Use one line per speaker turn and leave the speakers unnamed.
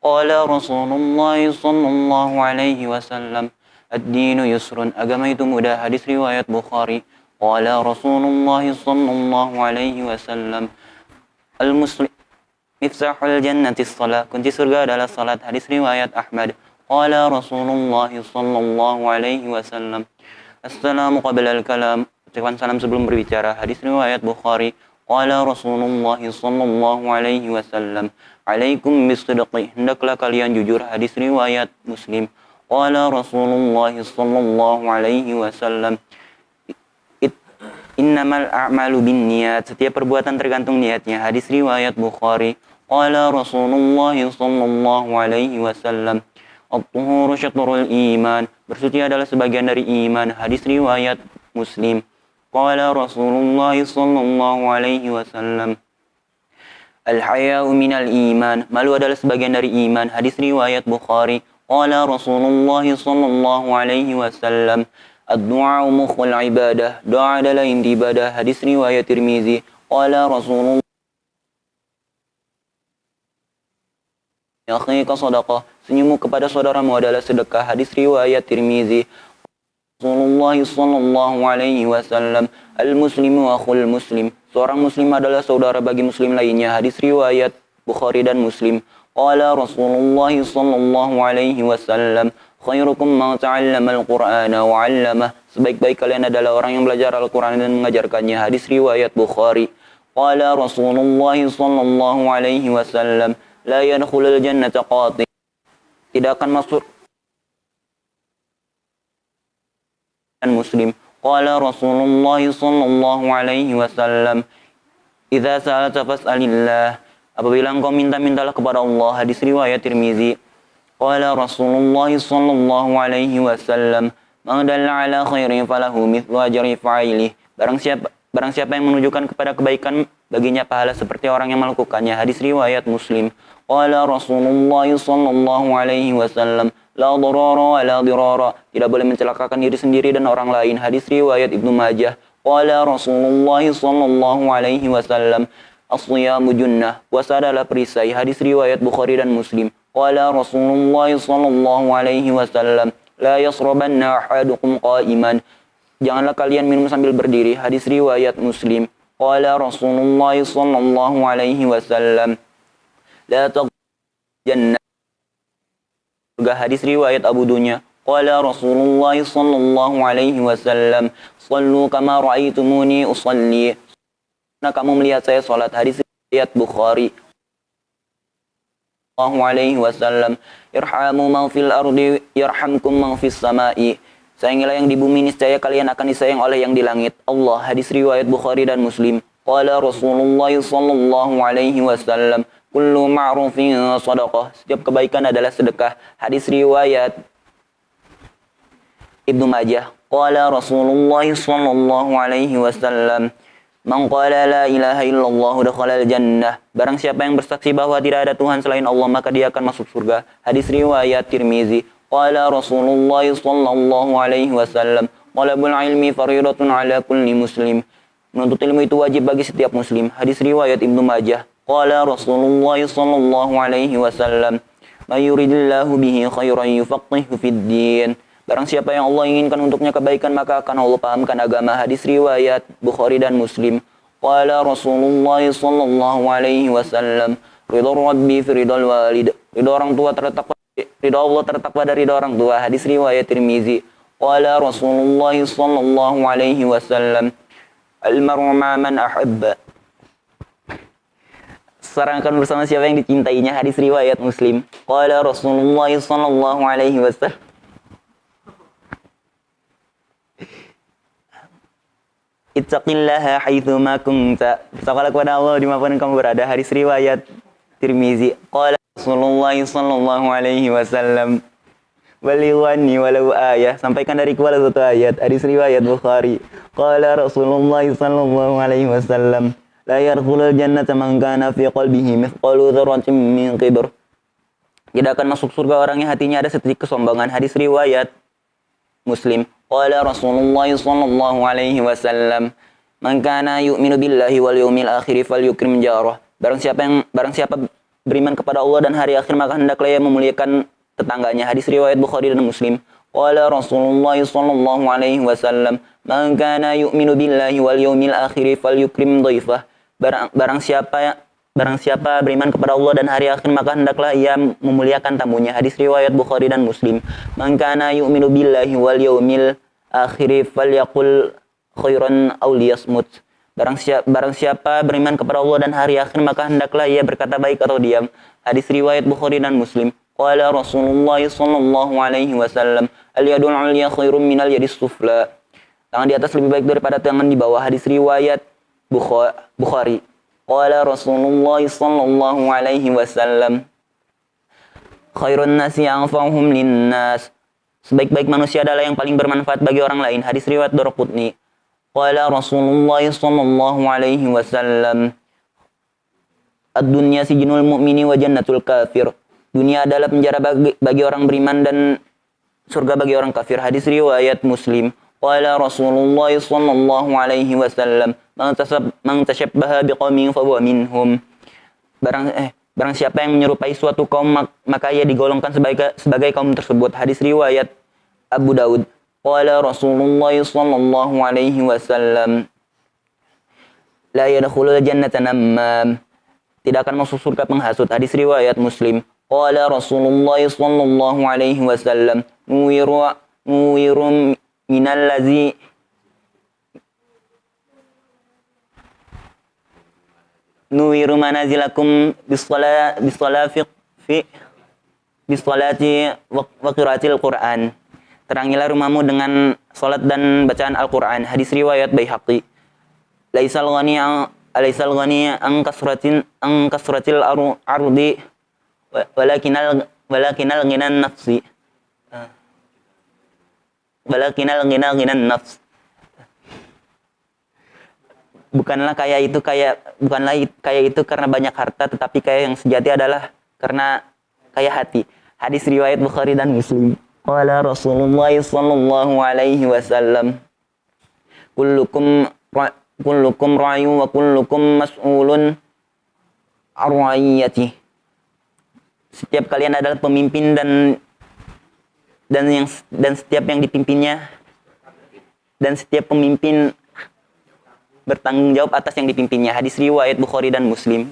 Qala Rasulullah sallallahu alaihi wasallam, ad-dinu yusrun, agama itu mudah. Hadis riwayat Bukhari. Qala Rasulullah sallallahu alaihi wasallam, al-muslim miftahul jannati shalah, kunci surga adalah salat. Hadis riwayat Ahmad. Qala Rasulullah sallallahu alaihi wasallam, assalamu qabla al-kalam, ucapan salam sebelum berbicara. Hadis riwayat Bukhari. Qala Rasulullah sallallahu alaihi wasallam, alaikum bisidqi, hendaklah kalian jujur. Hadis riwayat Muslim. Qala Rasulullah sallallahu alaihi wasallam, innamal a'malu binniyat, setiap perbuatan tergantung niatnya. Hadis riwayat Bukhari. Qala Rasulullah sallallahu alaihi wasallam, at-tuhuru syatrul iman, bersuci adalah sebagian dari iman. Hadis riwayat Muslim. Qala Rasulullah sallallahu alaihi wasallam, al-haya'u minal iman, malu adalah sebagian dari iman. Hadis riwayat Bukhari. Qala Rasulullah sallallahu alaihi wasallam, ad-du'a'u mukhul ibadah, doa adalah inti ibadah. Hadis riwayat Tirmizi. Qala Rasulullah, akhika sadaqah, senyummu kepada saudaramu adalah sedekah. Hadis riwayat Tirmizi. Rasulullah sallallahu alaihi wasallam, al-muslimu akhul muslim, seorang muslim adalah saudara bagi muslim lainnya. Hadis riwayat Bukhari dan Muslim. Qala Rasulullah sallallahu alaihi wasallam, khairukum man ta'allama al-Qur'ana wa 'allamah, sebaik-baik kalian adalah orang yang belajar Al-Qur'an dan mengajarkannya. Hadis riwayat Bukhari. Qala Rasulullah sallallahu alaihi wasallam, la yadkhulul jannata qati, tidak akan masuk Muslim. Qala Rasulullah sallallahu alaihi wasallam, idza sa'alta fas'alillah, apabila engkau minta-mintalah kepada Allah. Hadis riwayat Tirmizi. Qala Rasulullah sallallahu alaihi wasallam, man dalla ala khairin falahu mithlu ajri fa'ilih, barang siapa yang menunjukkan kepada kebaikan, baginya pahala seperti orang yang melakukannya. Hadis riwayat Muslim. Qala Rasulullah sallallahu alaihi wasallam, la darara wa la dirara, tidak boleh mencelakakan diri sendiri dan orang lain. Hadis riwayat Ibnu Majah. Qala Rasulullah sallallahu alaihi wasallam, as-siyamu junnah, puasa adalah perisai. Hadis riwayat Bukhari dan Muslim. Qala Rasulullah sallallahu alaihi wasallam, la yasrabanna ahadukum qa'iman, janganlah kalian minum sambil berdiri. Hadis riwayat Muslim. Qala Rasulullah sallallahu alaihi wasallam, la tagjanna, hadis riwayat Abu Dunya. Qala Rasulullah sallallahu alaihi wasallam, sallu kama ra'aitumuni usalli, nah kamu melihat saya salat. Hadis riwayat Bukhari. Sallallahu alaihi wasallam, irhamu man fil ardi yarhamkum man fis samai, sayangilah yang di bumi, niscaya kalian akan disayang oleh yang di langit Allah. Hadis riwayat Bukhari dan Muslim. Qala Rasulullah sallallahu alaihi wasallam, kullu ma'rufin sadaqah, setiap kebaikan adalah sedekah. Hadis riwayat Ibnu Majah. Qala Rasulullah sallallahu alaihi wasallam, man qala la ilaha illallah dakhala al-jannah, barang siapa yang bersaksi bahwa tidak ada Tuhan selain Allah, maka dia akan masuk surga. Hadis riwayat Tirmizi. Qala Rasulullah sallallahu alaihi wasallam, talabul ilmi fariidatun ala kulli muslim, menuntut ilmu itu wajib bagi setiap muslim. Hadis riwayat Ibnu Majah. Qala Rasulullah sallallahu alaihi wasallam, may yuridillahu bihi khairan yufaqihu fid din, barang siapa yang Allah inginkan untuknya kebaikan, maka akan Allah pahamkan agama. Hadis riwayat Bukhari dan Muslim. Qala Rasulullah sallallahu alaihi wasallam, ridha rabbi fi ridal walid, ridha orang tua terletak, ridha Allah terletak pada ridha orang tua. Hadis riwayat Tirmizi. Qala Rasulullah sallallahu alaihi wasallam, al-mar'u ma'a man ahabba, seseorang akan bersama siapa yang dicintainya. Hadis riwayat Muslim. Qala Rasulullah sallallahu alaihi wasallam, ittaqillaha haitsu ma kunta, bertakwalah kepada Allah dimanapun kamu berada. Hadis riwayat Tirmizi. Qala Rasulullah sallallahu alaihi wasallam, balighani walau ayah, sampaikan dariku walau satu ayat. Hadis riwayat Bukhari. Qala Rasulullah sallallahu alaihi wasallam, la yadkhulul jannata man kana fi qalbihi mithqalu dzarratin min kibr, tidak akan masuk surga orang yang hatinya ada setitik kesombongan. Hadis riwayat Muslim. Qala Rasulullah sallallahu alaihi wasallam, man kana yu'minu billahi wal yawmil akhir falyukrim jarah, barang siapa beriman kepada Allah dan hari akhir, maka hendaklah ia memuliakan tetangganya. Hadis riwayat Bukhari dan Muslim. Qala Rasulullah sallallahu alaihi wasallam, "Man kana yu'minu billahi wal yawmil akhir falyukrim dhaifah." Barang siapa beriman kepada Allah dan hari akhir, maka hendaklah ia memuliakan tamunya. Hadis riwayat Bukhari dan Muslim. "Man kana yu'minu billahi wal yawmil akhir falyaqul khairan aw liyasmut." Barang siapa beriman kepada Allah dan hari akhir, maka hendaklah ia berkata baik atau diam. Hadis riwayat Bukhari dan Muslim. Qala Rasulullah sallallahu alaihi wasallam, "Al-yadul 'ulya khairum minal yadis sufla." Tangan di atas lebih baik daripada tangan di bawah. Hadis riwayat Bukhari. Qala Rasulullah sallallahu alaihi wasallam, "Khairun nasi anfa'uhum linnas." Sebaik-baik manusia adalah yang paling bermanfaat bagi orang lain. Hadis riwayat Daraqutni. Qala Rasulullah sallallahu alaihi wasallam, "Ad-dunya sijnul mu'mini wa jannatul kafir." Dunia adalah penjara bagi orang beriman dan surga bagi orang kafir. Hadis riwayat Muslim. Qala Rasulullah sallallahu alaihi wasallam, "Man tashabbaha biqaumin fahuwa minhum." Barang siapa yang menyerupai suatu kaum, maka ia digolongkan sebagai kaum tersebut. Hadis riwayat Abu Daud. Qala Rasulullah sallallahu alaihi wasallam, "La yadkhulul jannata nammam." Tidak akan masuk surga penghasut. Hadis riwayat Muslim. Qala Rasulullah sallallahu alaihi wasallam, "Nuwirum minallazi nuwiru manazilakum bisolati wa qiraatil Qur'an." Terangilah rumahmu dengan salat dan bacaan Al-Qur'an. Hadis riwayat Baihaqi. Laisal ghani an kasratil ardi walakinal ghinan nafsi. Walakinal ghinan nafs. Bukanlah kaya itu karena banyak harta, tetapi kaya yang sejati adalah karena kaya hati. Hadis riwayat Bukhari dan Muslim. Qala Rasulullah sallallahu alaihi wasallam, kullukum ra'yu wa kullukum mas'ulun an ra'iyati." Setiap kalian adalah pemimpin dan setiap yang dipimpinnya, dan setiap pemimpin bertanggung jawab atas yang dipimpinnya. Hadis riwayat Bukhari dan Muslim.